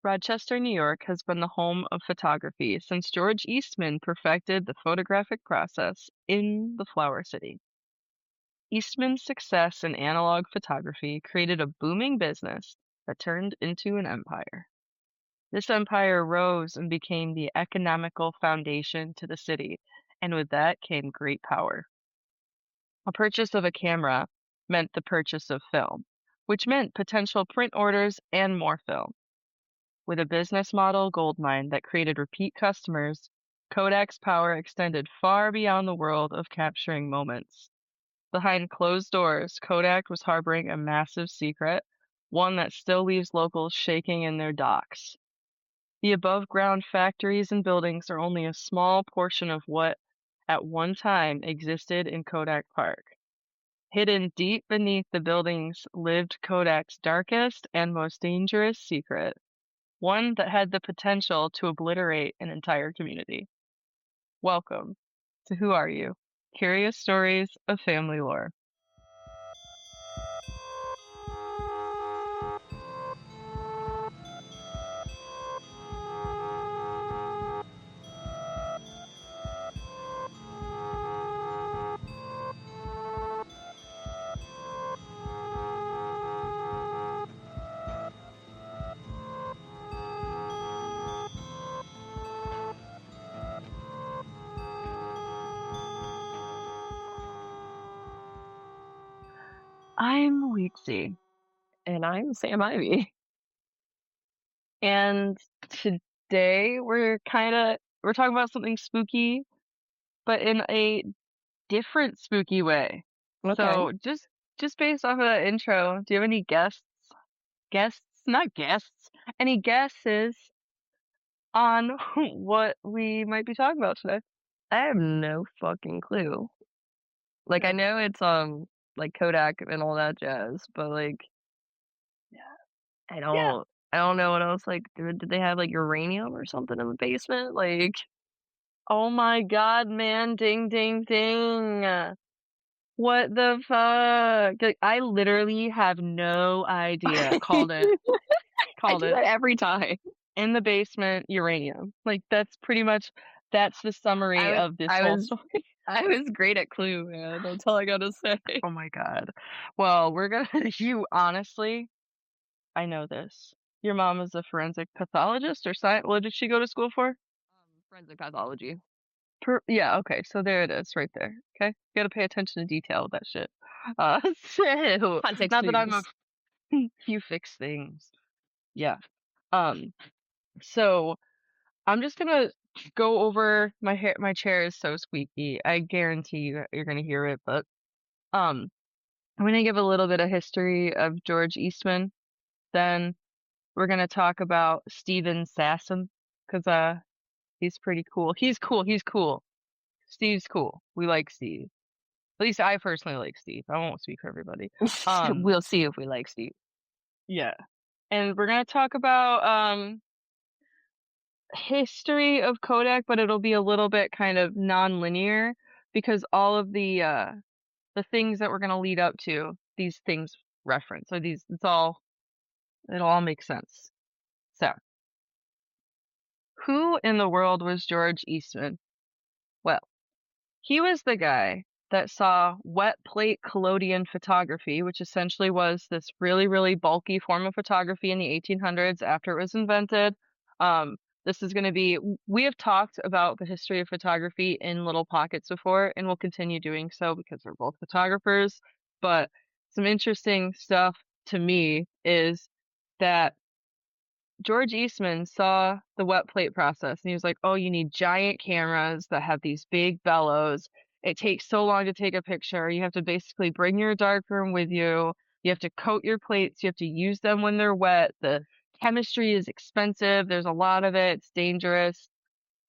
Rochester, New York has been the home of photography since George Eastman perfected the photographic process in the Flower City. Eastman's success in analog photography created a booming business that turned into an empire. This empire rose and became the economical foundation to the city, and with that came great power. A purchase of a camera meant the purchase of film, which meant potential print orders and more film. With a business model goldmine that created repeat customers, Kodak's power extended far beyond the world of capturing moments. Behind closed doors, Kodak was harboring a massive secret, one that still leaves locals shaking in their docks. The above-ground factories and buildings are only a small portion of what, at one time, existed in Kodak Park. Hidden deep beneath the buildings lived Kodak's darkest and most dangerous secret, one that had the potential to obliterate an entire community. Welcome to Who Are You? Curious Stories of Family Lore. I'm WIETZE. And I'm Sam Ivy. And today we're talking about something spooky, but in a different spooky way. Okay. So just based off of that intro, do you have any any guesses on what we might be talking about today? I have no fucking clue. Like, I know it's like Kodak and all that jazz, but like, I don't know what else. Like, did they have like uranium or something in the basement? Like, Oh my God, man! Ding, ding, ding! What the fuck? Like, I literally have no idea. Called it. I Called do it. that every time. In the basement, uranium. Like that's the summary of this whole story. I was great at Clue, man. That's all I gotta say. Oh my God. Well, you honestly, I know this. Your mom is a forensic pathologist or science. What did she go to school for? Forensic pathology. Yeah, okay. So there it is right there. Okay. You gotta pay attention to detail with that shit. So Context not that I'm a clues. few fix things. Yeah. Um, so I'm just gonna go over my chair is so squeaky. I guarantee you're gonna hear it, but um I'm gonna give a little bit of history of George Eastman. Then we're gonna talk about Steven Sasson, because he's pretty cool. He's cool, he's cool. Steve's cool. We like Steve. At least I personally like Steve. I won't speak for everybody. We'll see if we like Steve. Yeah. And we're gonna talk about history of Kodak, but it'll be a little bit kind of non-linear because all of the things that we're going to lead up to, these things reference. So it'll all make sense. So, who in the world was George Eastman? Well, he was the guy that saw wet plate collodion photography, which essentially was this really, really bulky form of photography in the 1800s after it was invented. This is going to be, we have talked about the history of photography in little pockets before, and we'll continue doing so because we're both photographers. But some interesting stuff to me is that George Eastman saw the wet plate process and he was like, oh, you need giant cameras that have these big bellows. It takes so long to take a picture. You have to basically bring your darkroom with you. You have to coat your plates. You have to use them when they're wet. The chemistry is expensive. There's a lot of it. It's dangerous.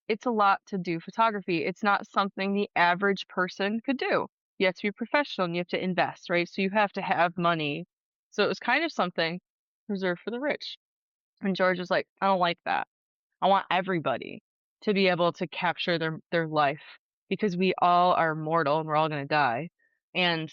It's a lot to do photography. It's not something the average person could do. You have to be professional and you have to invest, right? So you have to have money. So it was kind of something reserved for the rich. And George was like, I don't like that. I want everybody to be able to capture their life because we all are mortal and we're all going to die. And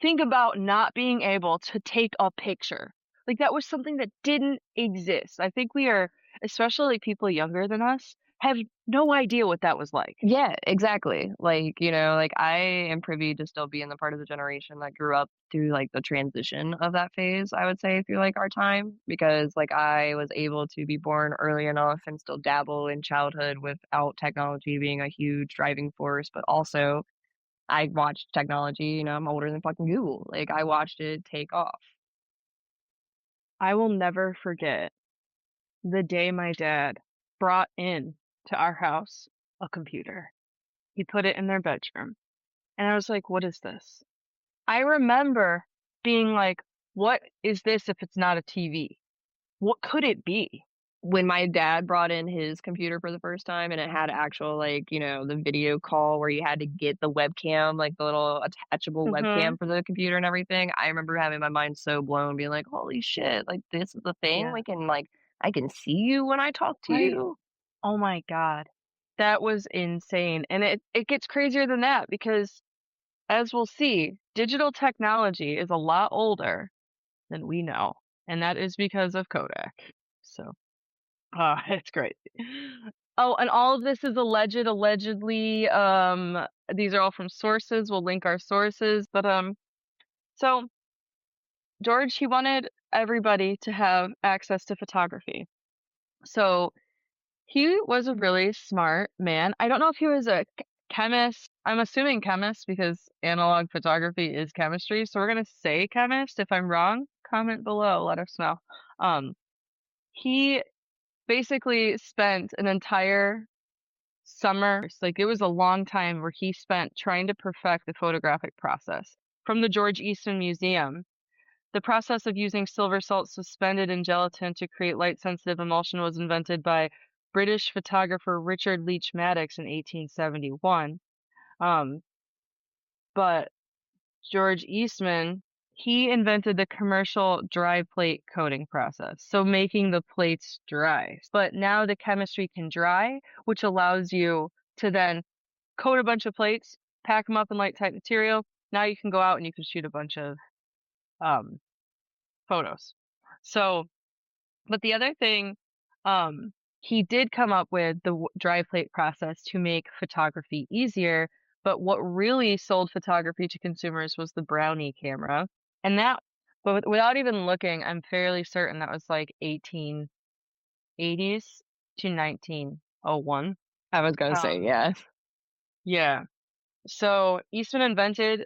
think about not being able to take a picture. Like that was something that didn't exist. I think we are, especially people younger than us, have no idea what that was like. Yeah, exactly. Like, like I am privy to still be in the part of the generation that grew up through like the transition of that phase, I would say, through like our time, because like I was able to be born early enough and still dabble in childhood without technology being a huge driving force, but also I watched technology, I'm older than fucking Google. Like I watched it take off. I will never forget the day my dad brought in to our house a computer. He put it in their bedroom. And I was like, what is this? I remember being like, what is this if it's not a TV? What could it be? When my dad brought in his computer for the first time and it had actual like, the video call where you had to get the webcam, like the little attachable Mm-hmm. webcam for the computer and everything, I remember having my mind so blown, being like, holy shit, like this is the thing. Yeah. We can like I can see you when I talk to Right. you. Oh my God. That was insane. And it gets crazier than that because as we'll see, digital technology is a lot older than we know. And that is because of Kodak. So, it's great. Oh, and all of this is allegedly. These are all from sources. We'll link our sources. But so George, he wanted everybody to have access to photography. So he was a really smart man. I don't know if he was a chemist. I'm assuming chemist because analog photography is chemistry. So we're gonna say chemist. If I'm wrong, comment below. Let us know. Um, he basically spent an entire summer, like it was a long time where he spent trying to perfect the photographic process. From the George Eastman Museum, the process of using silver salt suspended in gelatin to create light-sensitive emulsion was invented by British photographer Richard Leach Maddox in 1871. Um, but George Eastman, he invented the commercial dry plate coating process, so making the plates dry. But now the chemistry can dry, which allows you to then coat a bunch of plates, pack them up in light type material. Now you can go out and you can shoot a bunch of um, photos. So, but the other thing, um, he did come up with the dry plate process to make photography easier. But what really sold photography to consumers was the Brownie camera. And that, but without even looking, I'm fairly certain that was like 1880s to 1901. I was gonna say, Um, yeah. yeah. So Eastman invented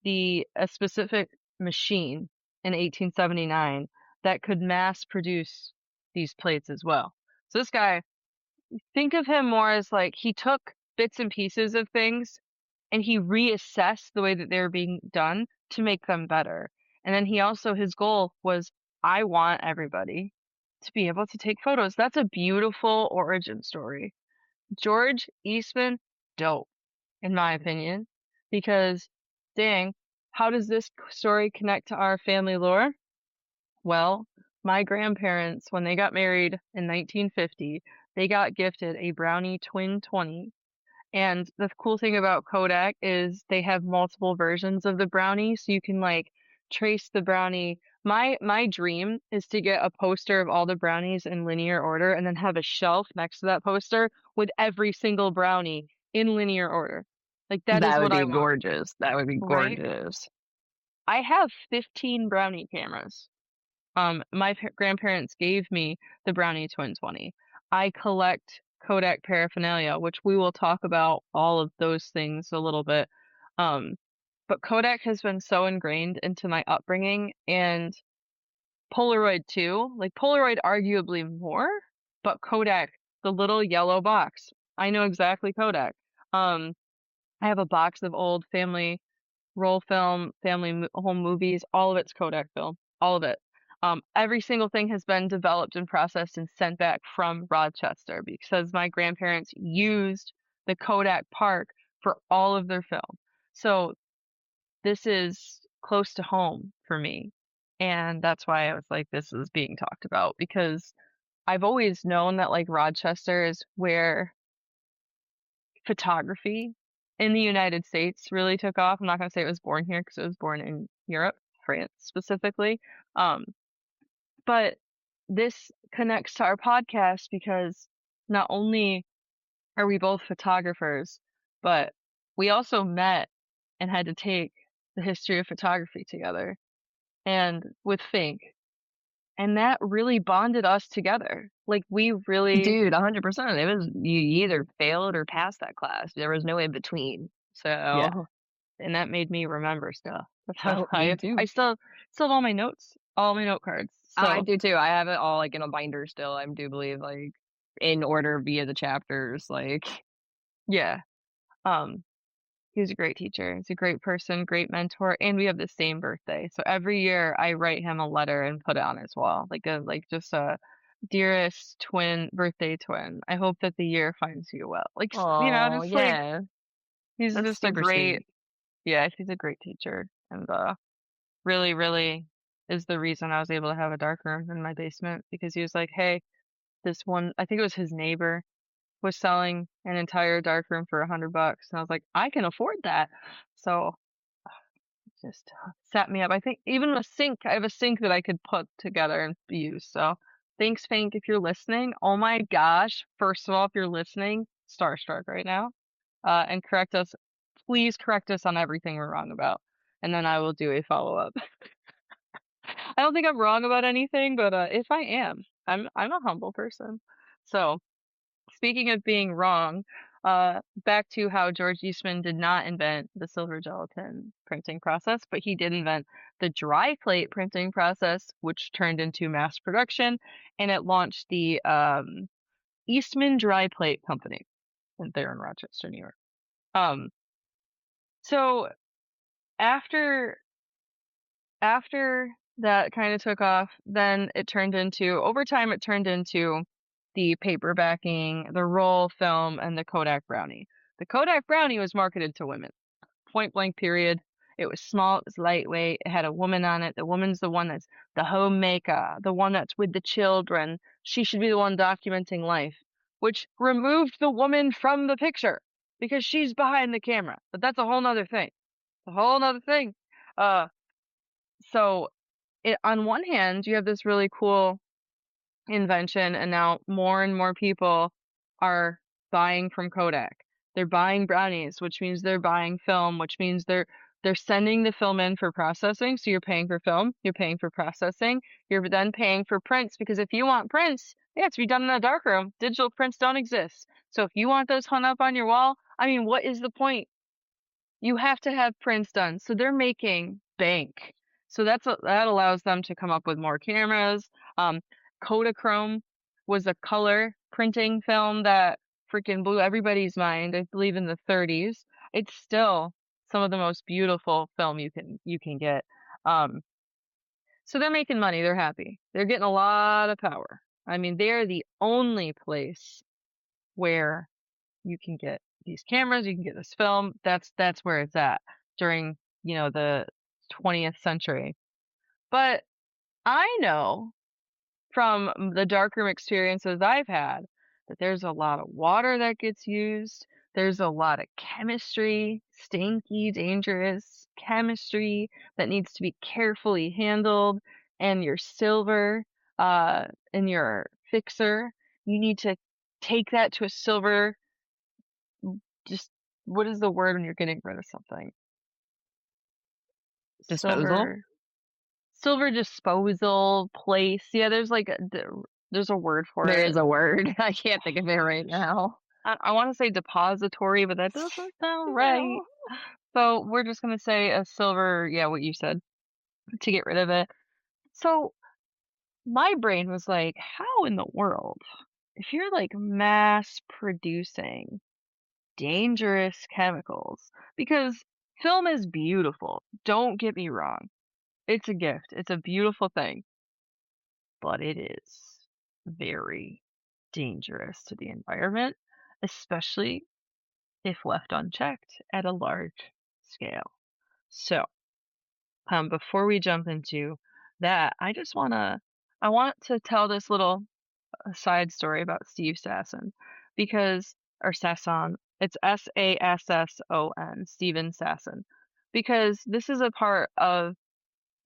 a specific machine in 1879 that could mass produce these plates as well. So this guy, think of him more as like he took bits and pieces of things and he reassessed the way that they were being done to make them better. And then he also, his goal was, I want everybody to be able to take photos. That's a beautiful origin story. George Eastman, dope in my opinion, because dang, how does this story connect to our family lore? Well, my grandparents, when they got married in 1950, they got gifted a Brownie Twin 20. And the cool thing about Kodak is they have multiple versions of the Brownie, so you can like trace the Brownie. My dream is to get a poster of all the brownies in linear order and then have a shelf next to that poster with every single brownie in linear order. Like that is That would what I be want, gorgeous. That would be right? gorgeous. I have 15 brownie cameras. My grandparents gave me the Brownie Twin 20. I collect Kodak paraphernalia, which we will talk about all of those things a little bit. Um, but Kodak has been so ingrained into my upbringing and Polaroid too. Like Polaroid arguably more, but Kodak, the little yellow box. I know exactly Kodak. Um, I have a box of old family roll film, home movies, all of it's Kodak film, all of it. Every single thing has been developed and processed and sent back from Rochester because my grandparents used the Kodak Park for all of their film. So this is close to home for me. And that's why I was like, this is being talked about because I've always known that like Rochester is where photography in the United States really took off. I'm not going to say it was born here because it was born in Europe, France specifically. Um, But this connects to our podcast because not only are we both photographers, but we also met and had to take the history of photography together and with Fink. And that really bonded us together. Like we really, Dude, 100%. It was you either failed or passed that class. There was no in between. yeah, So, and that made me remember stuff. So oh, me I too. still have all my notes, all my note cards. I So do too. I have it all like in a binder still. I do believe like in order via the chapters. Like, yeah, um, he was a great teacher. He's a great person, great mentor, and we have the same birthday. So every year I write him a letter and put it on his wall, like just a dearest twin birthday twin. I hope that the year finds you well. Like oh just like yeah, he's that's just a super great, sweet. yeah, he's a great teacher, and really, really is the reason I was able to have a dark room in my basement because he was like, hey, this one, I think it was his neighbor was selling an entire dark room for $100, and I was like, I can afford that. So just set me up. I think even a sink, I have a sink that I could put together and use. So thanks, Fink, if you're listening. Oh my gosh. First of all, if you're listening, starstruck right now. And correct us, please correct us on everything we're wrong about. And then I will do a follow up. I don't think I'm wrong about anything, but if I am, I'm a humble person. So speaking of being wrong, back to how George Eastman did not invent the silver gelatin printing process, but he did invent the dry plate printing process, which turned into mass production, and it launched the Eastman Dry Plate Company, and there in Rochester, New York. Um, so after after that kind of took off, then it turned into over time it turned into the paper backing, the roll film, and the Kodak Brownie. The Kodak Brownie was marketed to women. Point blank period. It was small, it was lightweight, it had a woman on it. The woman's the one that's the homemaker, the one that's with the children. She should be the one documenting life, which removed the woman from the picture because she's behind the camera. But that's a whole nother thing. A whole nother thing. Uh, so on one hand, you have this really cool invention, and now more and more people are buying from Kodak. They're buying brownies, which means they're buying film, which means they're sending the film in for processing. So you're paying for film, you're paying for processing, you're then paying for prints because if you want prints, they have to be done in a darkroom. Digital prints don't exist. So if you want those hung up on your wall, I mean, what is the point? You have to have prints done. So they're making bank. So that allows them to come up with more cameras. Um, Kodachrome was a color printing film that freaking blew everybody's mind. I believe in the 30s. It's still some of the most beautiful film you can get. Um, so they're making money. They're happy. They're getting a lot of power. I mean, they're the only place where you can get these cameras, you can get this film. That's where it's at during, the 20th century. But I know from the darkroom experiences I've had that there's a lot of water that gets used. There's a lot of chemistry, stinky, dangerous chemistry that needs to be carefully handled. And your silver, and your fixer, you need to take that to a silver just what is the word when you're getting rid of something? Disposal. Silver disposal place. Yeah, there's a word for There is it. a word. I can't think of it right now. I want to say depository, but that doesn't sound right. No. So we're just gonna say a silver, yeah, what you said, to get rid of it. So my brain was like, how in the world, if you're like mass producing dangerous chemicals, because film is beautiful, don't get me wrong. It's a gift. It's a beautiful thing, but it is very dangerous to the environment, especially if left unchecked at a large scale. So, before we jump into that, I want to tell this little side story about Steve Sasson because, or Sasson, it's Sasson, Steven Sasson, because this is a part of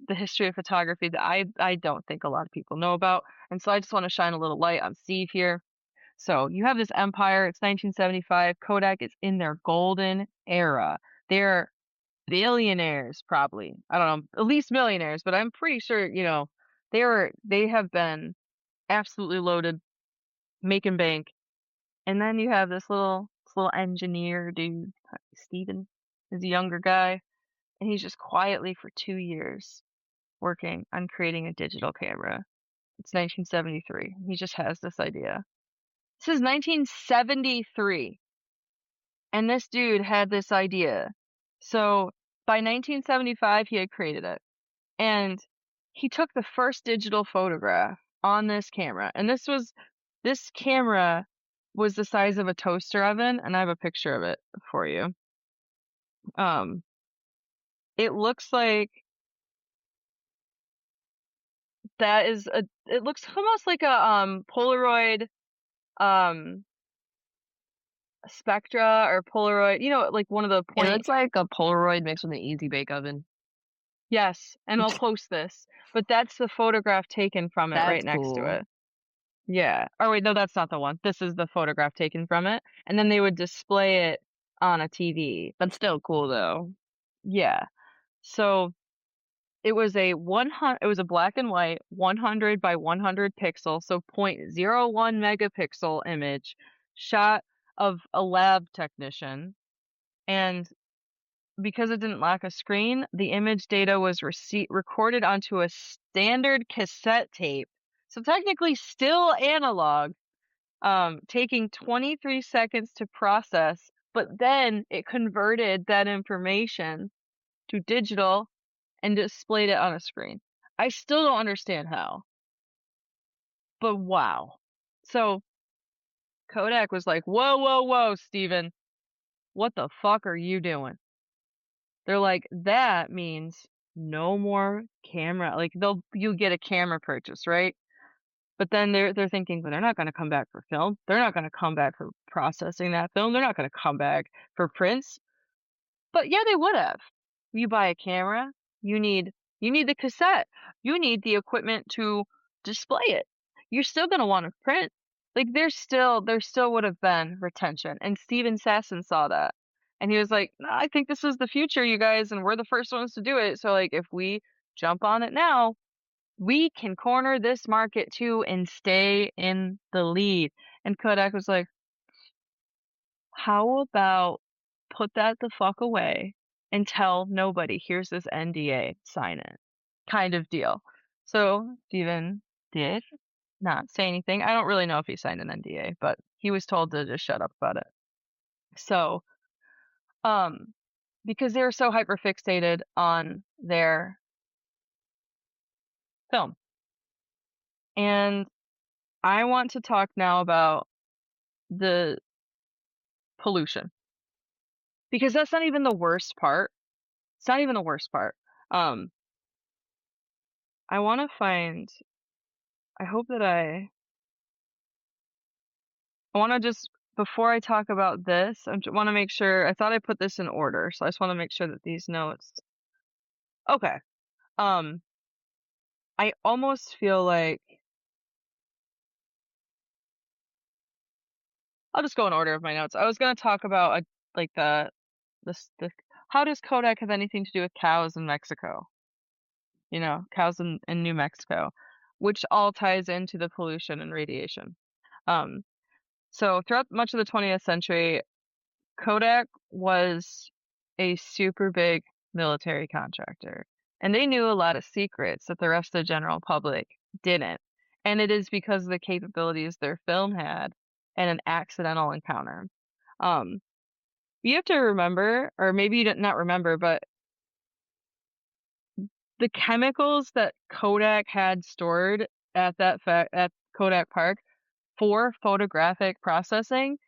the history of photography that I don't think a lot of people know about. And so I just want to shine a little light on Steve here. So you have this empire. It's 1975. Kodak is in their golden era. They're billionaires, probably. I don't know, at least millionaires, but I'm pretty sure, they have been absolutely loaded, making bank. And then you have this little engineer dude, Steven, is a younger guy, and he's just quietly for 2 years working on creating a digital camera. It's 1973. He just has this idea. This is 1973, and this dude had this idea. So by 1975, he had created it, and he took the first digital photograph on this camera. And this camera was the size of a toaster oven, and I have a picture of it for you. Um, it looks like it looks almost like a Polaroid um Spectra or Polaroid, like one of the It point. looks like a Polaroid mixed with an easy bake oven. Yes, and I'll post this. But that's the photograph taken from it right That's next to cool. it. Yeah. Oh wait, no, that's not the one. This is the photograph taken from it, and then they would display it on a TV. That's still cool though. Yeah. So it was a black and white 100 by 100 pixel, so 0.01 megapixel image shot of a lab technician. And because it didn't lack a screen, the image data was recorded onto a standard cassette tape. So technically still analog, taking 23 seconds to process, but then it converted that information to digital and displayed it on a screen. I still don't understand how, but wow. So Kodak was like, whoa, whoa, whoa, Steven, what the fuck are you doing? They're like, that means no more camera. Like you get a camera purchase, right? But then they're thinking, but they're not going to come back for film. They're not going to come back for processing that film. They're not going to come back for prints. But yeah, they would have. You buy a camera, you need you need the cassette. You need the equipment to display it. You're still gonna want to print. Like there still would have been retention. And Steven Sasson saw that. And he was like, no, I think this is the future, you guys, and we're the first ones to do it. So like if we jump on it now, we can corner this market too and stay in the lead. And Kodak was like, how about put that the fuck away and tell nobody, here's this NDA, sign it, kind of deal. So Steven did not say anything. I don't really know if he signed an NDA, but he was told to just shut up about it. So, um, because they were so hyper fixated on their film. And I want to talk now about the pollution because that's not even the worst part. It's not even the worst part. Um, I want to find I hope that I want to just before I talk about this, I want to make sure I thought I put this in order, so I just want to make sure that these notes. Okay. Um I almost feel like I'll just go in order of my notes. I was going to talk about like the how does Kodak have anything to do with cows in Mexico? Cows in New Mexico, which all ties into the pollution and radiation. Um so throughout much of the 20th century, Kodak was a super big military contractor, and they knew a lot of secrets that the rest of the general public didn't. And it is because of the capabilities their film had and an accidental encounter. Um, you have to remember, or maybe you did not remember, but the chemicals that Kodak had stored at Kodak Park for photographic processing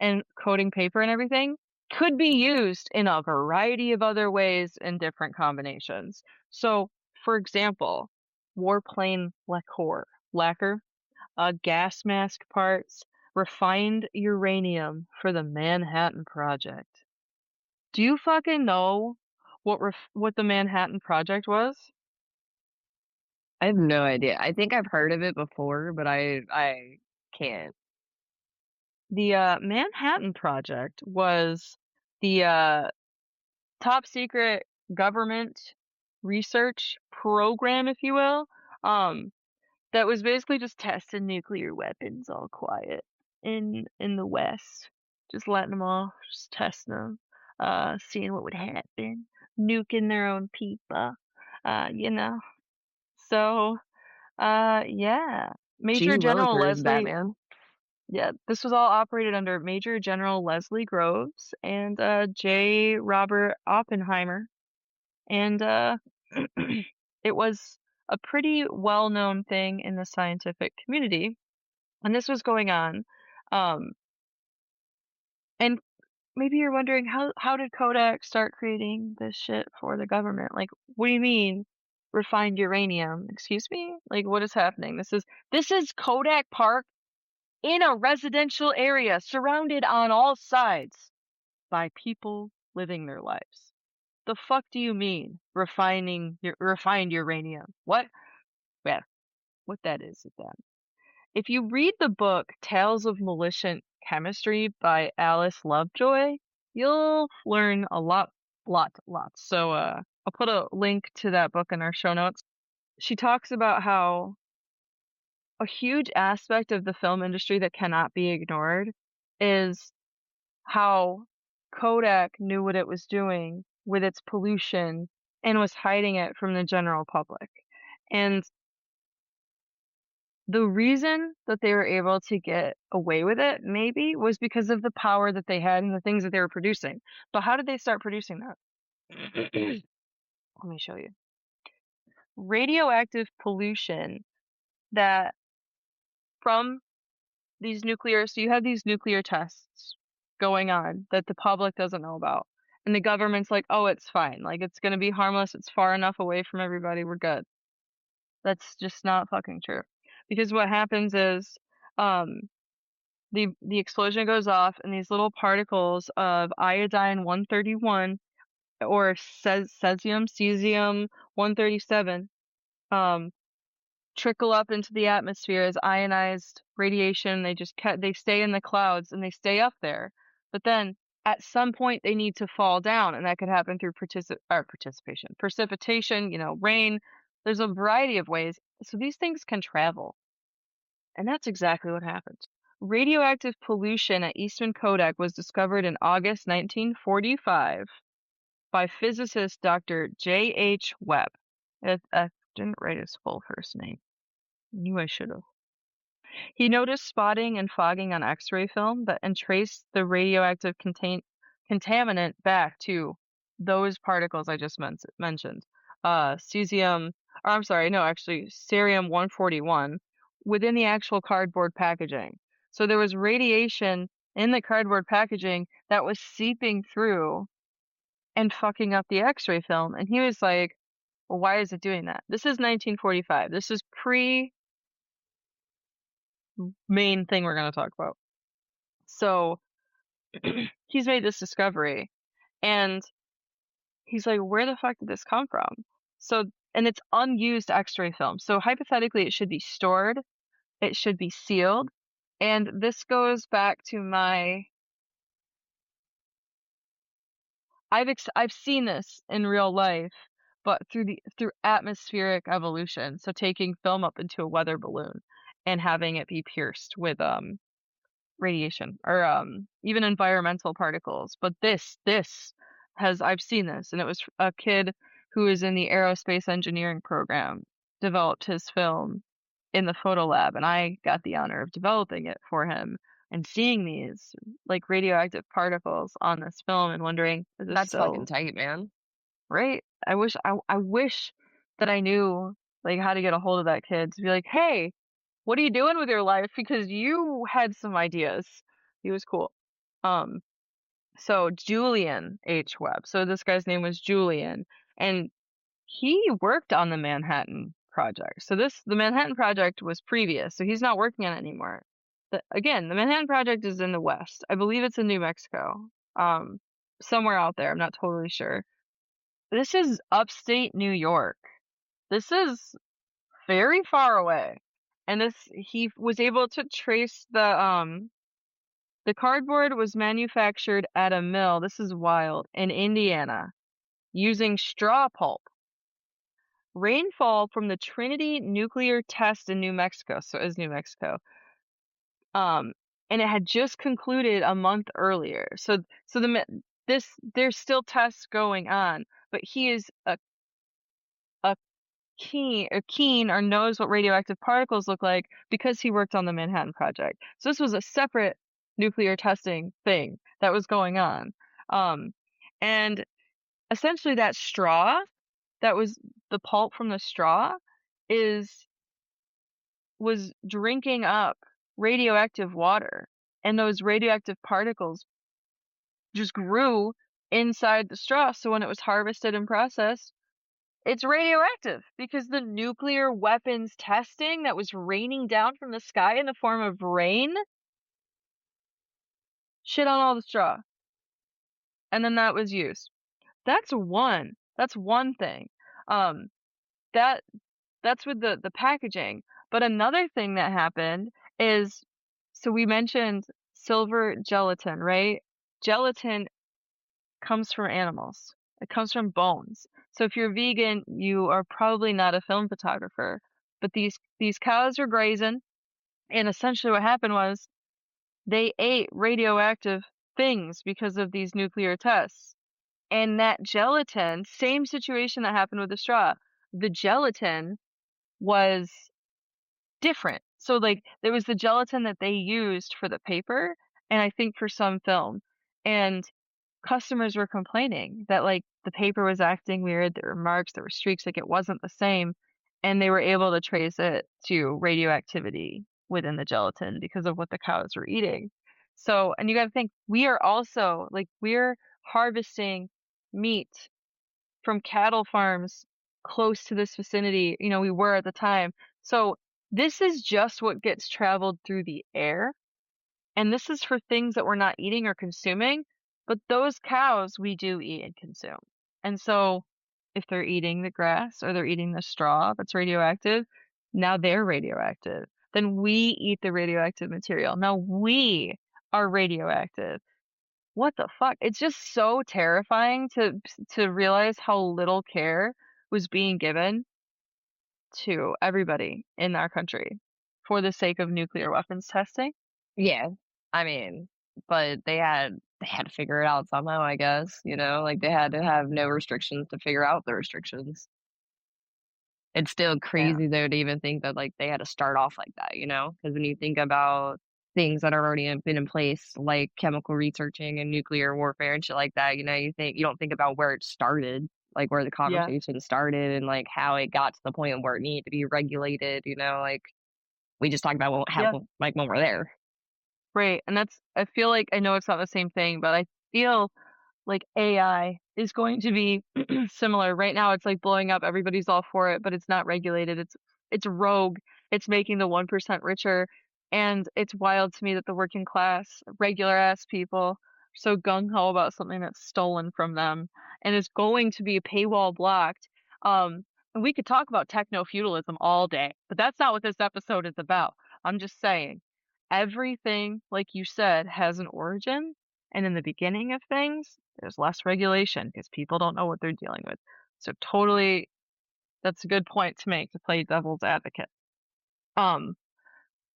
and coating paper and everything could be used in a variety of other ways in different combinations. So, for example, warplane lacquer, gas mask parts, refined uranium for the Manhattan Project. Do you fucking know what the Manhattan Project was? I have no idea. I think I've heard of it before, but I can't. The Manhattan Project was the top secret government research program, if you will, um, that was basically just testing nuclear weapons all quiet in the West, just letting them off, just testing them, seeing what would happen, nuking their own people, you know. So, yeah, Gee Major General willikers, Leslie. Batman. Yeah, this was all operated under Major General Leslie Groves and J. Robert Oppenheimer. And it was a pretty well-known thing in the scientific community. And this was going on. Um, and maybe you're wondering how did Kodak start creating this shit for the government? Like, what do you mean refined uranium? Excuse me? Like, what is happening? This is Kodak Park in a residential area surrounded on all sides by people living their lives. The fuck do you mean refined uranium? What? Well, what that is then. If you read the book Tales of Malicious Chemistry by Alice Lovejoy, you'll learn a lot. So I'll put a link to that book in our show notes. She talks about how a huge aspect of the film industry that cannot be ignored is how Kodak knew what it was doing with its pollution and was hiding it from the general public. And the reason that they were able to get away with it, maybe, was because of the power that they had and the things that they were producing. But how did they start producing that? Let me show you. Radioactive pollution that from so you have these nuclear tests going on that the public doesn't know about. And the government's like, oh, it's fine. Like, it's going to be harmless. It's far enough away from everybody. We're good. That's just not fucking true. Because what happens is, um, the explosion goes off and these little particles of iodine 131 or cesium 137, um, trickle up into the atmosphere as ionized radiation. They stay in the clouds and they stay up there. But then at some point they need to fall down, and that could happen through precipitation, rain. There's a variety of ways. So these things can travel, and that's exactly what happens. Radioactive pollution at Eastman Kodak was discovered in August 1945 by physicist Dr. J. H. Webb. I didn't write his full first name. Knew I should have. He noticed spotting and fogging on X-ray film and traced the radioactive contaminant back to those particles I just mentioned. Cesium, or I'm sorry, no, actually, cerium 141 within the actual cardboard packaging. So there was radiation in the cardboard packaging that was seeping through and fucking up the X-ray film. And he was like, well, why is it doing that? This is 1945. This is pre main thing we're going to talk about. So he's made this discovery and he's like, where the fuck did this come from? So, and it's unused X-ray film. So hypothetically, it should be stored, it should be sealed. And this goes back to I've seen this in real life, but through atmospheric evolution. So taking film up into a weather balloon and having it be pierced with radiation or even environmental particles. But this has I've seen this, and it was a kid who is in the aerospace engineering program developed his film in the photo lab, and I got the honor of developing it for him and seeing these like radioactive particles on this film and wondering, is this That's fucking still tight, man. right? I wish that I knew like how to get a hold of that kid to be like, hey, what are you doing with your life? Because you had some ideas. He was cool. Um, so Julian H. Webb. So this guy's name was Julian, and he worked on the Manhattan Project. So the Manhattan Project was previous, so he's not working on it anymore. Again, the Manhattan Project is in the West. I believe it's in New Mexico. Somewhere out there. I'm not totally sure. This is upstate New York. This is very far away. And he was able to trace the cardboard was manufactured at a mill, this is wild, in Indiana, using straw pulp. Rainfall from the Trinity nuclear test in New Mexico, so it was New Mexico. Um, and it had just concluded a month earlier. So there's still tests going on, but he is a keen or knows what radioactive particles look like because he worked on the Manhattan Project. So this was a separate nuclear testing thing that was going on. Um, and essentially that straw, that was the pulp from the straw, is was drinking up radioactive water, and those radioactive particles just grew inside the straw. So when it was harvested and processed, it's radioactive because the nuclear weapons testing that was raining down from the sky in the form of rain shit on all the straw. And then that was used. That's one thing. Um, that that's with the packaging. But another thing that happened is, so we mentioned silver gelatin, right? Gelatin comes from animals. It comes from bones. So if you're vegan, you are probably not a film photographer. But these cows were grazing, and essentially what happened was they ate radioactive things because of these nuclear tests. And that gelatin, same situation that happened with the straw. The gelatin was different. So like there was the gelatin that they used for the paper and I think for some film. And customers were complaining that like the paper was acting weird, there were marks, there were streaks, like it wasn't the same. And they were able to trace it to radioactivity within the gelatin because of what the cows were eating. So, and you got to think, we are also like, we're harvesting meat from cattle farms close to this vicinity, we were at the time. So this is just what gets traveled through the air. And this is for things that we're not eating or consuming, but those cows we do eat and consume. And so if they're eating the grass or they're eating the straw that's radioactive, now they're radioactive. Then we eat the radioactive material. Now we are radioactive. What the fuck? It's just so terrifying to realize how little care was being given to everybody in our country for the sake of nuclear weapons testing. Yeah. I mean, but they had to figure it out somehow, I guess, like they had to have no restrictions to figure out the restrictions. It's still Yeah. crazy though to even think that like they had to start off like that, because when you think about things that are already been in place, like chemical researching and nuclear warfare and shit like that, you don't think about where it started, like where the Yeah. conversation started and like how it got to the point where it needed to be regulated, like we just talked about how Yeah. like when we're there. Right. And I feel like I know it's not the same thing, but I feel like AI is going to be similar. Right now it's like blowing up. Everybody's all for it, but it's not regulated. It's rogue. It's making the 1% richer. And it's wild to me that the working class, regular ass people are so gung ho about something that's stolen from them and is going to be paywall blocked. And we could talk about techno feudalism all day, but that's not what this episode is about. I'm just saying everything, like you said, has an origin. And in the beginning of things, there's less regulation because people don't know what they're dealing with. So totally, that's a good point to make to play devil's advocate. Um,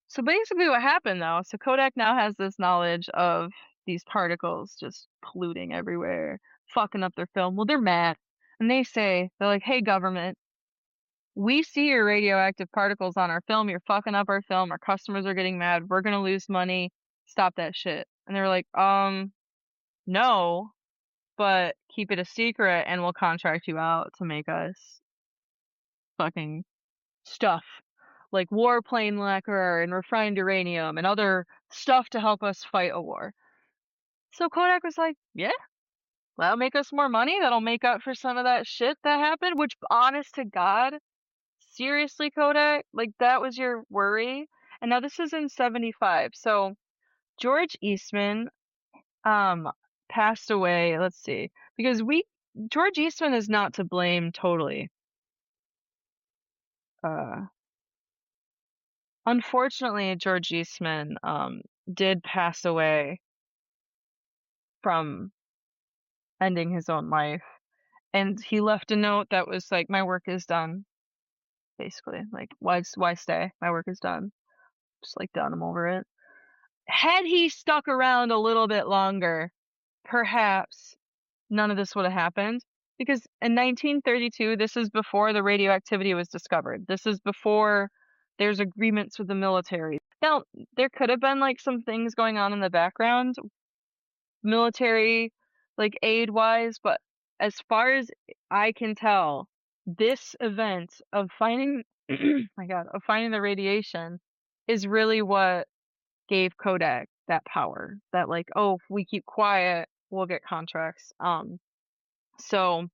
so basically what happened though, so Kodak now has this knowledge of these particles just polluting everywhere, fucking up their film. Well, they're mad. And they're like, hey, government, we see your radioactive particles on our film. You're fucking up our film. Our customers are getting mad. We're gonna lose money. Stop that shit. And they were like, no, but keep it a secret and we'll contract you out to make us fucking stuff like warplane lacquer and refined uranium and other stuff to help us fight a war. So Kodak was like, yeah, that'll make us more money. That'll make up for some of that shit that happened, which honest to God, seriously, Kodak, like that was your worry. And now this is in 75. So George Eastman passed away, let's see, because George Eastman is not to blame totally. Unfortunately, George Eastman did pass away from ending his own life, and he left a note that was like, "My work is done." Basically, like, why stay? My work is done. Just like done. I'm over it. Had he stuck around a little bit longer, perhaps none of this would have happened. Because in 1932, this is before the radioactivity was discovered. This is before there's agreements with the military. Now, there could have been like some things going on in the background, military, like aid wise, but as far as I can tell, this event of finding, my God, of finding the radiation is really what gave Kodak that power. That like, oh, if we keep quiet, we'll get contracts. So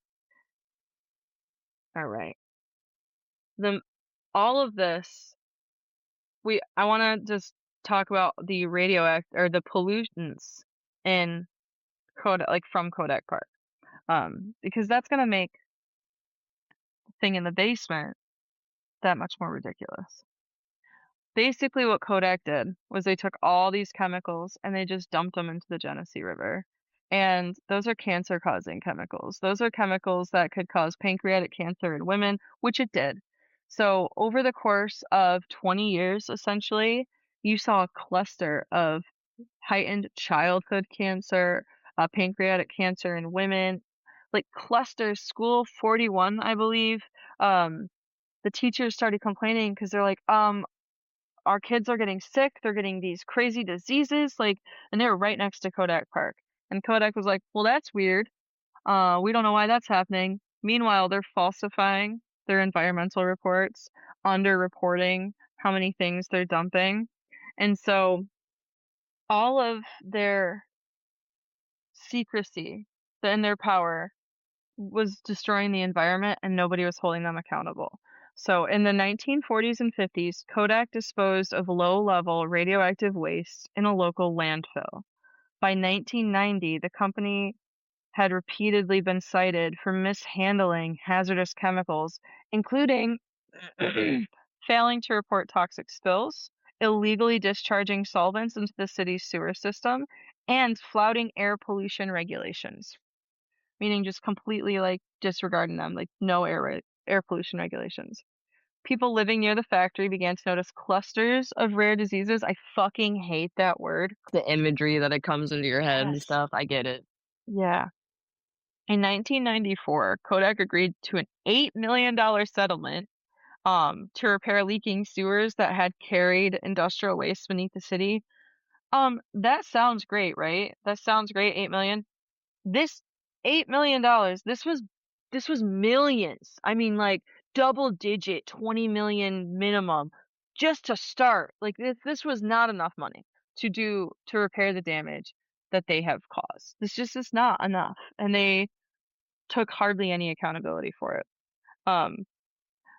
all right, the all of this, I want to just talk about the radioact or the pollutants in Kodak, like from Kodak Park, because that's gonna make the thing in the basement that much more ridiculous. Basically, what Kodak did was they took all these chemicals and they just dumped them into the Genesee River. And those are cancer-causing chemicals. Those are chemicals that could cause pancreatic cancer in women, which it did. So over the course of 20 years, essentially, you saw a cluster of heightened childhood cancer, pancreatic cancer in women, like clusters. School 41, I believe. The teachers started complaining because they're like, our kids are getting sick. They're getting these crazy diseases, like, and they were right next to Kodak Park. And Kodak was like, well, that's weird. We don't know why that's happening. Meanwhile, they're falsifying their environmental reports, underreporting how many things they're dumping. And so all of their secrecy and their power was destroying the environment and nobody was holding them accountable. So in the 1940s and 50s, Kodak disposed of low-level radioactive waste in a local landfill. By 1990, the company had repeatedly been cited for mishandling hazardous chemicals, including failing to report toxic spills, illegally discharging solvents into the city's sewer system, and flouting air pollution regulations, meaning just completely like disregarding them, like no air pollution regulations. People living near the factory began to notice clusters of rare diseases. I fucking hate that word. The imagery that it comes into your head and Yes. stuff, I get it. Yeah. In 1994, Kodak agreed to an $8 million settlement to repair leaking sewers that had carried industrial waste beneath the city. That sounds great, right? That sounds great, 8 million. This $8 million, this was millions. I mean, like double digit, 20 million minimum, just to start. Like this was not enough money to repair the damage that they have caused. This just is not enough, and they took hardly any accountability for it. Um,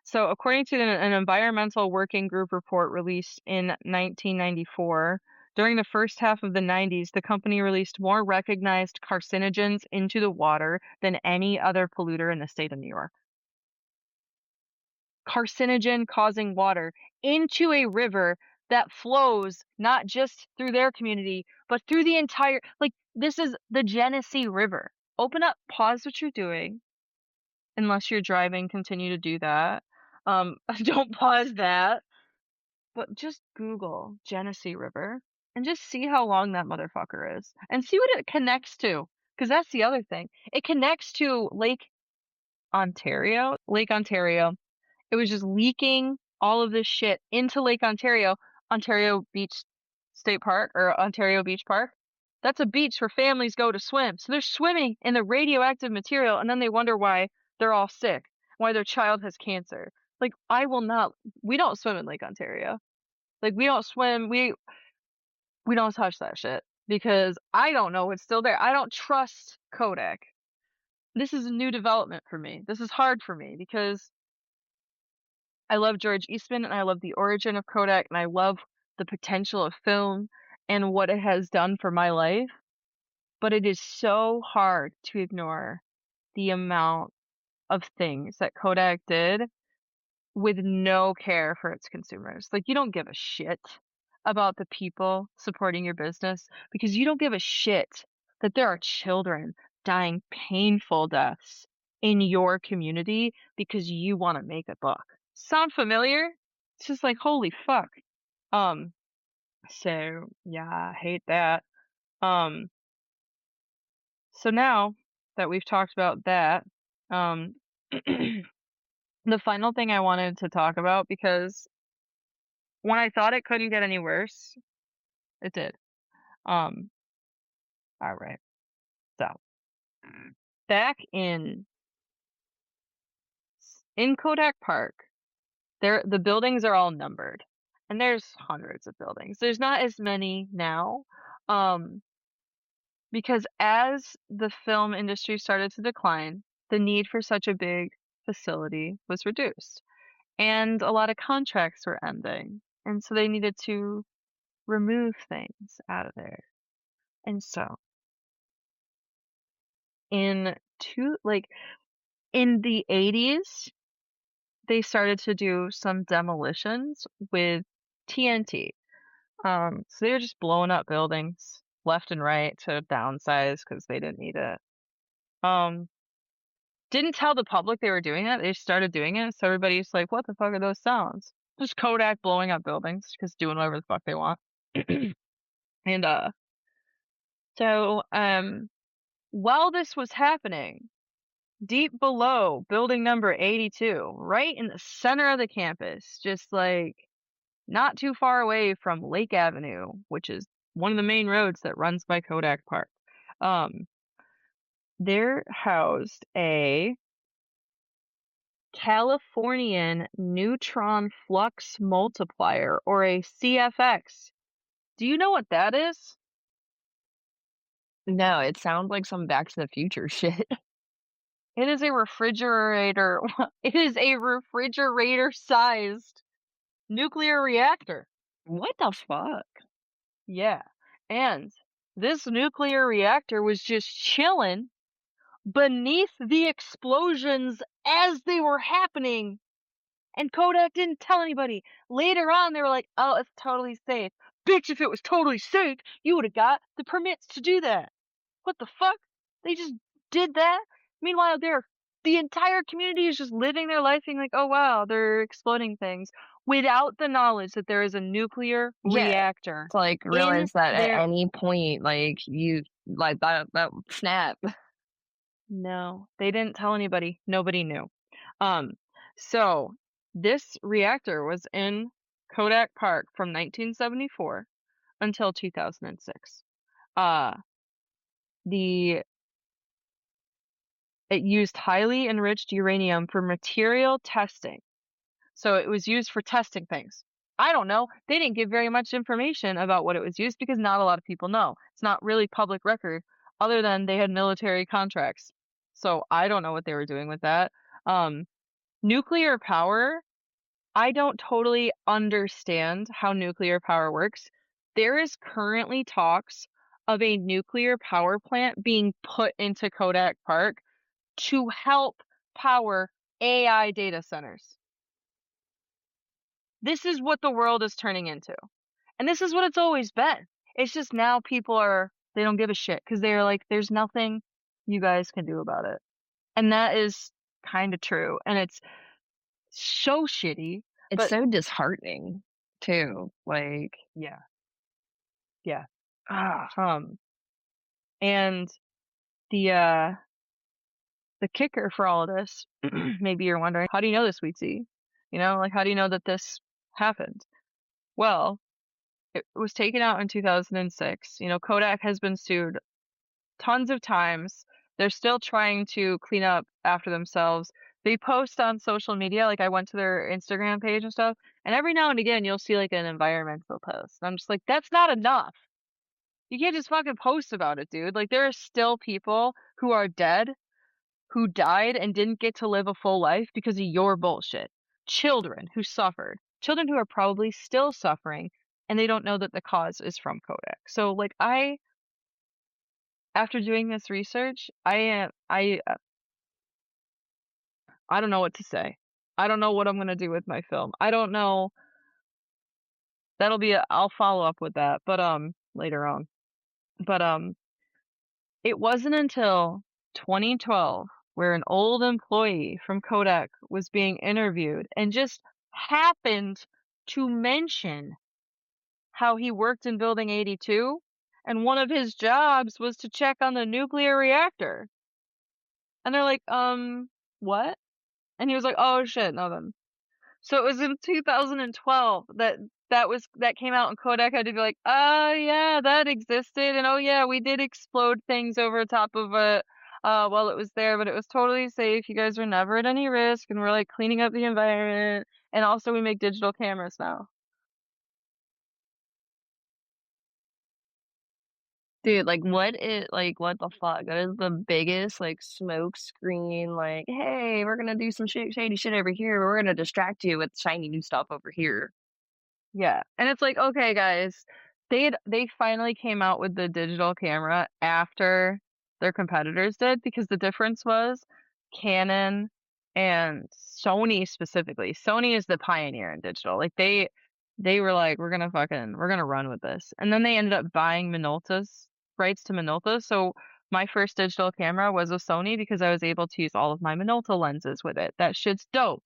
so according to an environmental working group report released in 1994, during the first half of the 90s, the company released more recognized carcinogens into the water than any other polluter in the state of New York. Carcinogen causing water into a river that flows not just through their community, but through the entire, like, this is the Genesee River. Open up, pause what you're doing, unless you're driving, continue to do that. Don't pause that, but just Google Genesee River and just see how long that motherfucker is and see what it connects to. Because that's the other thing. It connects to Ontario. Lake Ontario. It was just leaking all of this shit into Lake Ontario, Ontario Beach State Park or Ontario Beach Park. That's a beach where families go to swim. So they're swimming in the radioactive material and then they wonder why they're all sick, why their child has cancer. Like, I will not, we don't swim in Lake Ontario. Like, we don't swim, we don't touch that shit because I don't know what's still there. I don't trust Kodak. This is a new development for me. This is hard for me because I love George Eastman and I love the origin of Kodak and I love the potential of film and what it has done for my life. But it is so hard to ignore the amount of things that Kodak did with no care for its consumers. Like, you don't give a shit about the people supporting your business because you don't give a shit that there are children dying painful deaths in your community because you want to make a buck. Sound familiar? It's just like, holy fuck. Um, so yeah, I hate that. Um, so now that we've talked about that, um, the final thing I wanted to talk about, because when I thought it couldn't get any worse, it did. Um, all right. So back in Kodak Park, there the buildings are all numbered, and there's hundreds of buildings. There's not as many now, um, because as the film industry started to decline, the need for such a big facility was reduced, and a lot of contracts were ending, and so they needed to remove things out of there. And so in two like in the 80s, they started to do some demolitions with TNT. So they were just blowing up buildings left and right to downsize because they didn't need it. Um, didn't tell the public they were doing it. They started doing it, so everybody's like, "What the fuck are those sounds?" Just Kodak blowing up buildings, because doing whatever the fuck they want. And so while this was happening, deep below building number 82, right in the center of the campus, just like not too far away from Lake Avenue, which is one of the main roads that runs by Kodak Park. Um, there housed a Californian neutron flux multiplier, or a CFX. Do you know what that is? No, it sounds like some Back to the Future shit. It is a refrigerator. It is a refrigerator-sized nuclear reactor. What the fuck? Yeah. And this nuclear reactor was just chilling beneath the explosions as they were happening. And Kodak didn't tell anybody. Later on, they were like, "Oh, it's totally safe." Bitch, if it was totally safe, you would have got the permits to do that. What the fuck? They just did that? Meanwhile, the entire community is just living their life being like, "Oh wow, they're exploding things," without the knowledge that there is a nuclear Yeah. reactor To, like, in realize that at their. any point, like, you like, that snap. No, they didn't tell anybody. Nobody knew. Um, so this reactor was in Kodak Park from 1974 until 2006. Uh, the it used highly enriched uranium for material testing. So it was used for testing things. I don't know. They didn't give very much information about what it was used because not a lot of people know. It's not really public record other than they had military contracts. So I don't know what they were doing with that. Um, nuclear power, I don't totally understand how nuclear power works. There is currently talks of a nuclear power plant being put into Kodak Park to help power AI data centers. This is what the world is turning into. And this is what it's always been. It's just now they don't give a shit because they're like, there's nothing you guys can do about it. And that is kind of true. And it's so shitty. It's But so disheartening too. Like, yeah, yeah. ah, Um, and the kicker for all of this, maybe you're wondering, how do you know this, WIETZE? You know, like, how do you know that this happened? Well, it was taken out in 2006. You know, Kodak has been sued tons of times. They're still trying to clean up after themselves. They post on social media, like I went to their Instagram page and stuff, and every now and again you'll see like an environmental post. And I'm just like, that's not enough. You can't just fucking post about it, dude. Like, there are still people who are dead, who died and didn't get to live a full life because of your bullshit. Children who suffered. Children who are probably still suffering, and they don't know that the cause is from Kodak. So like, after doing this research, I don't know what to say. I don't know what I'm gonna do with my film. I don't know. I'll follow up with that, but, later on. But, it wasn't until 2012 where an old employee from Kodak was being interviewed and just happened to mention how he worked in Building 82, and one of his jobs was to check on the nuclear reactor. And they're like, what?" And he was like, "Oh, shit, nothing." So it was in 2012 that came out, and Kodak had to be like, yeah, that existed, and oh yeah, we did explode things over top of it while it was there, but it was totally safe. You guys are never at any risk, and we're like cleaning up the environment, and also we make digital cameras now." Dude, what the fuck? That is the biggest, like, smoke screen, like, "Hey, we're gonna do some shady shit over here, but we're gonna distract you with shiny new stuff over here." Yeah, and it's like, okay, guys, they finally came out with the digital camera after their competitors did, because the difference was Canon and Sony specifically. Sony is the pioneer in digital. Like they were like, we're gonna run with this. And then they ended up buying Minolta's rights to Minolta. So my first digital camera was a Sony because I was able to use all of my Minolta lenses with it. That shit's dope.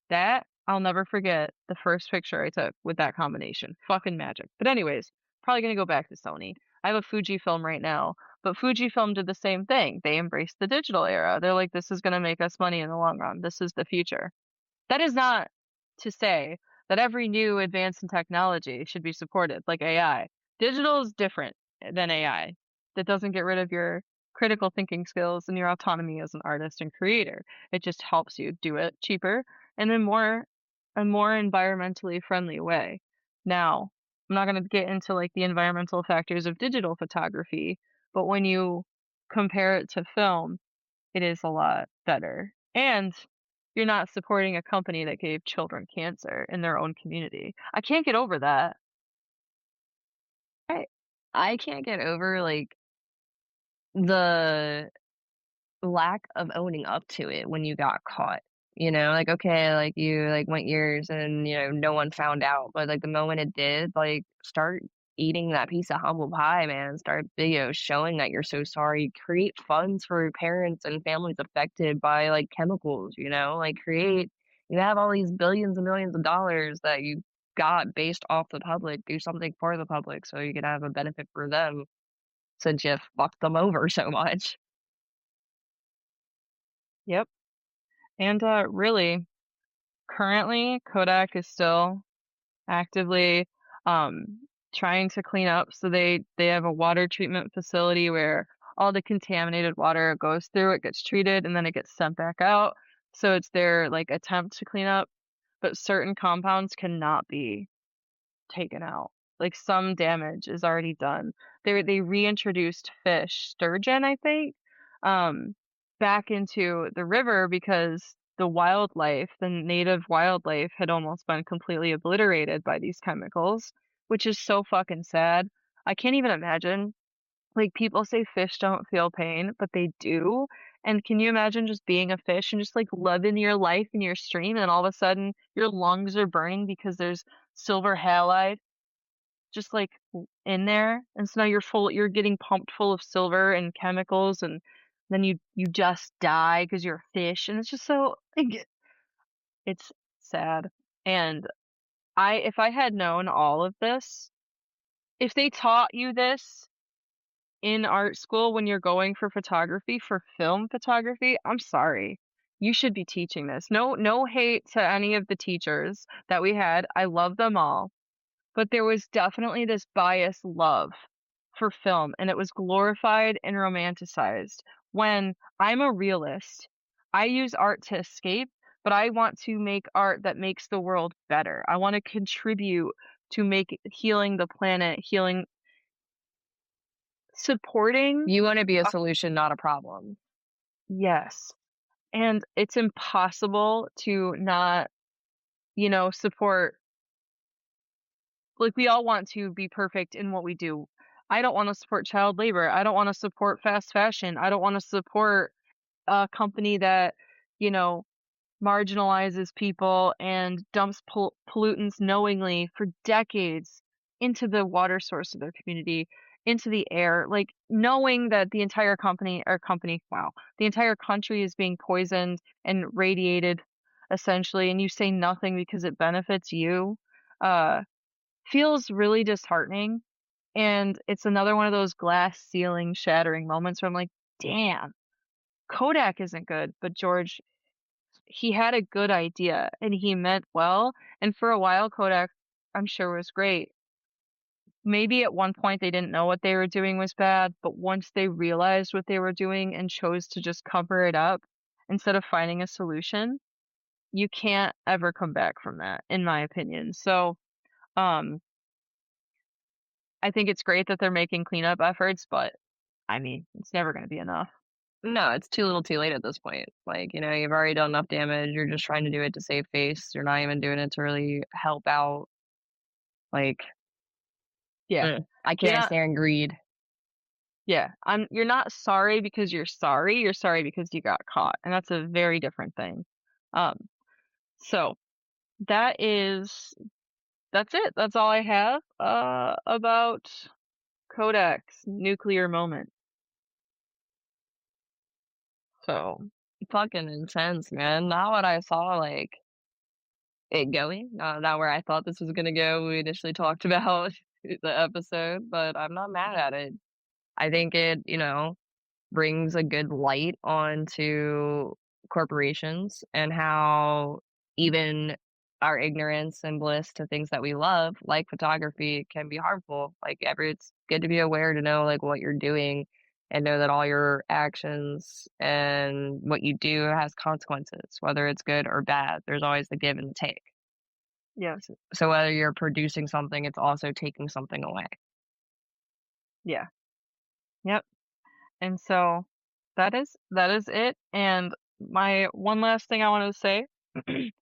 That I'll never forget the first picture I took with that combination. Fucking magic. But anyways, probably gonna go back to Sony. I have a Fujifilm right now, but Fujifilm did the same thing. They embraced the digital era. They're like, this is gonna make us money in the long run. This is the future. That is not to say that every new advance in technology should be supported, like AI. Digital is different than AI. That doesn't get rid of your critical thinking skills and your autonomy as an artist and creator. It just helps you do it cheaper and in a more environmentally friendly way. Now, I'm not going to get into like the environmental factors of digital photography, but when you compare it to film, it is a lot better. And you're not supporting a company that gave children cancer in their own community. I can't get over that. I I can't get over, like, the lack of owning up to it when you got caught, you know? Like, okay, like, you, like, went years and, no one found out, but, like, the moment it did, like, start eating that piece of humble pie, man. Start, showing that you're so sorry. Create funds for parents and families affected by, like, chemicals, Like, you have all these billions and millions of dollars that you got based off the public. Do something for the public so you can have a benefit for them since you fucked them over so much. Yep. And really, currently, Kodak is still actively trying to clean up. So they have a water treatment facility where all the contaminated water goes through, it gets treated, and then it gets sent back out. So it's their like attempt to clean up, but certain compounds cannot be taken out. Like some damage is already done. They reintroduced fish, sturgeon, I think, um, back into the river because the native wildlife had almost been completely obliterated by these chemicals, which is so fucking sad. I can't even imagine. Like people say fish don't feel pain, but they do. And can you imagine just being a fish and just like living your life in your stream and all of a sudden your lungs are burning because there's silver halide just like in there, and so now you're getting pumped full of silver and chemicals, and then you just die because you're a fish, and it's just so like it's sad. And if I had known all of this, if they taught you this in art school when you're going for photography, for film photography, I'm sorry. You should be teaching this. No hate to any of the teachers that we had. I love them all. But there was definitely this biased love for film, and it was glorified and romanticized. When I'm a realist, I use art to escape, but I want to make art that makes the world better. I want to contribute to make healing the planet, supporting. You wanna be a solution, not a problem. Yes. And it's impossible to not, support. Like, we all want to be perfect in what we do. I don't wanna support child labor. I don't wanna support fast fashion. I don't wanna support a company that, you know, marginalizes people and dumps pollutants knowingly for decades into the water source of their community, into the air, like knowing that the entire wow, the entire country is being poisoned and radiated essentially, and you say nothing because it benefits you, uh, feels really disheartening. And it's another one of those glass ceiling shattering moments where I'm like, damn, Kodak isn't good, but George, he had a good idea and he meant well. And for a while, Kodak, I'm sure, was great. Maybe at one point they didn't know what they were doing was bad, but once they realized what they were doing and chose to just cover it up instead of finding a solution, you can't ever come back from that, in my opinion. So, um, I think it's great that they're making cleanup efforts, but I mean, it's never going to be enough. No, it's too little too late at this point. Like, you've already done enough damage. You're just trying to do it to save face. You're not even doing it to really help out. Like, Yeah. I You're can't not, stand greed. yeah, you're not sorry because you're sorry because you got caught. And that's a very different thing. Um, so that is, that's it. That's all I have, about Kodak's nuclear moment. So, Fucking intense, man. Not what I saw, like, it going. Not where I thought this was gonna go. We initially talked about the episode, but I'm not mad at it. I think it, brings a good light onto corporations and how even our ignorance and bliss to things that we love, like photography, can be harmful. Like it's good to be aware to know like what you're doing and know that all your actions and what you do has consequences, whether it's good or bad. There's always the give and the take. yeah, So whether you're producing something, it's also taking something away. yeah, yep. And so that is it. And my one last thing I wanted to say,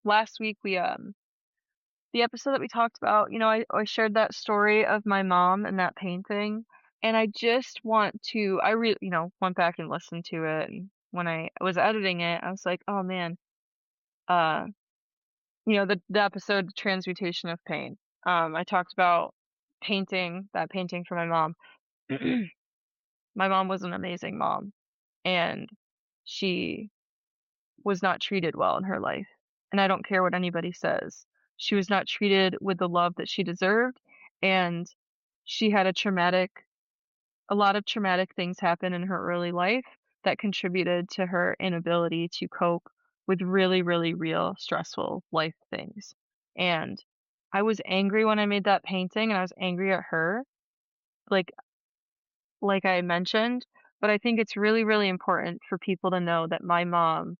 last week the episode that we talked about, I shared that story of my mom and that painting. And I just want to, I really, went back and listened to it. And when I was editing it, I was like, oh man, uh, the episode Transmutation of Pain. I talked about that painting for my mom. My mom was an amazing mom, and she was not treated well in her life. And I don't care what anybody says. She was not treated with the love that she deserved, and she had a lot of traumatic things happen in her early life that contributed to her inability to cope with really, really real stressful life things. And I was angry when I made that painting and I was angry at her, like I mentioned, but I think it's really, really important for people to know that my mom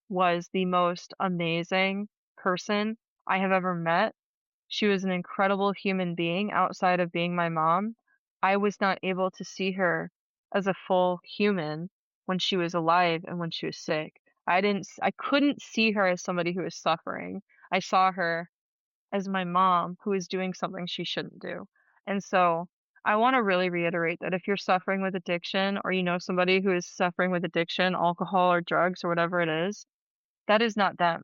was the most amazing person I have ever met. She was an incredible human being outside of being my mom. I was not able to see her as a full human when she was alive and when she was sick. I couldn't see her as somebody who was suffering. I saw her as my mom who is doing something she shouldn't do. And so I want to really reiterate that if you're suffering with addiction or you know somebody who is suffering with addiction, alcohol or drugs or whatever it is, that is not them.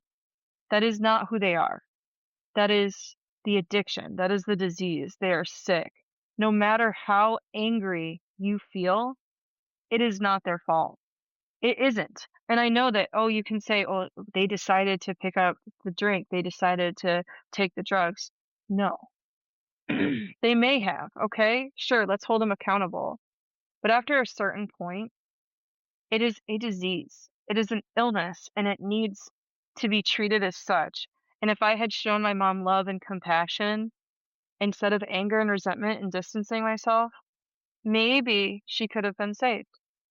That is not who they are. That is the addiction. That is the disease. They are sick. No matter how angry you feel, it is not their fault. It isn't. And I know that, oh, you can say, oh, they decided to pick up the drink. They decided to take the drugs. No, they may have. Okay, sure, let's hold them accountable. But after a certain point, it is a disease. It is an illness and it needs to be treated as such. And if I had shown my mom love and compassion instead of anger and resentment and distancing myself, maybe she could have been saved.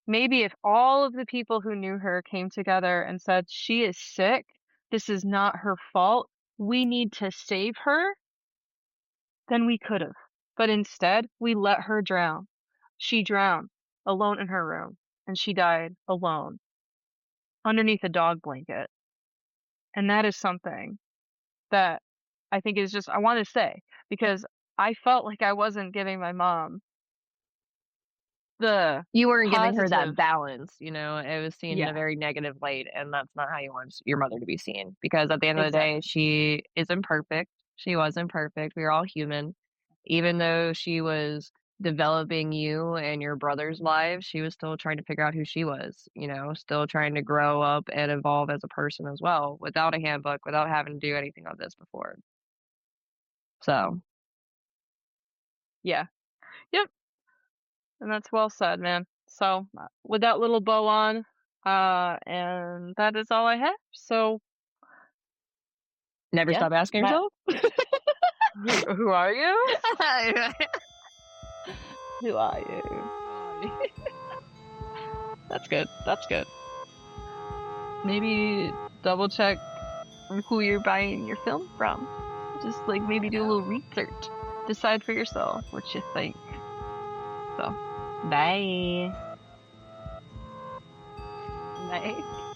Maybe if all of the people who knew her came together and said, she is sick, this is not her fault, we need to save her, then we could have. But instead, we let her drown. She drowned alone in her room, and she died alone underneath a dog blanket. And that is something that I think is just, I want to say, because I felt like I wasn't giving my mom the You weren't giving her that positive. balance, you know, it was seen in a Yeah, very negative light, and that's not how you want your mother to be seen, because at the end of the day, exactly. she isn't perfect, she wasn't perfect, we are all human. Even though she was developing you and your brother's lives, she was still trying to figure out who she was, you know, still trying to grow up and evolve as a person as well, without a handbook, without having to do anything of this before. So, Yeah. Yep. And that's well said, man. So, with that little bow on, and that is all I have. So, never yeah, stop asking Matt, yourself. who are you? Who are you? That's good. That's good. Maybe double check who you're buying your film from. Just like maybe do a little research. Decide for yourself what you think. So, bye. Nice.